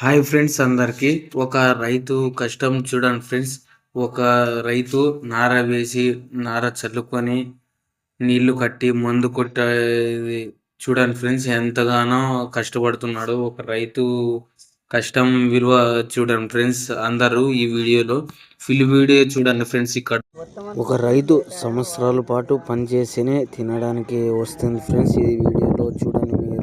Hi friends అందరికి. ఒక రైతు కష్టం చూడండి ఫ్రెండ్స్. ఒక రైతు నార వేసి, నార చల్లుకొని, నీళ్లు కట్టి, మందు కొట్టేది చూడండి ఫ్రెండ్స్. ఎంతగానో కష్టపడుతున్నాడు ఒక రైతు. కష్టం విలువ చూడండి ఫ్రెండ్స్. అందరూ ఈ వీడియోలో ఫుల్ వీడియో చూడండి ఫ్రెండ్స్. ఇక్కడ ఒక రైతు సంవత్సరాల పాటు పనిచేస్తేనే తినడానికి వస్తుంది ఫ్రెండ్స్. ఈ వీడియోలో చూడండి మీరు.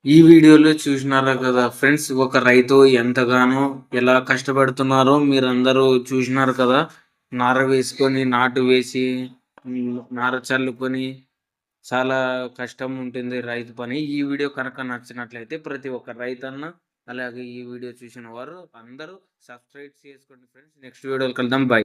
ఈ వీడియోలో చూసినారా కదా ఫ్రెండ్స్, ఒక రైతు ఎంతగానో ఎలా కష్టపడుతున్నారో మీరందరూ చూసినారు కదా. నార వేసుకొని, నాటు వేసి, నార చల్లుకొని చాలా కష్టం ఉంటుంది రైతు పని. ఈ వీడియో కనుక నచ్చినట్లయితే ప్రతి ఒక్క రైతన్న, అలాగే ఈ వీడియో చూసిన వారు అందరూ సబ్స్క్రైబ్ చేసుకోండి ఫ్రెండ్స్. నెక్స్ట్ వీడియోలో కలుద్దాం. బై.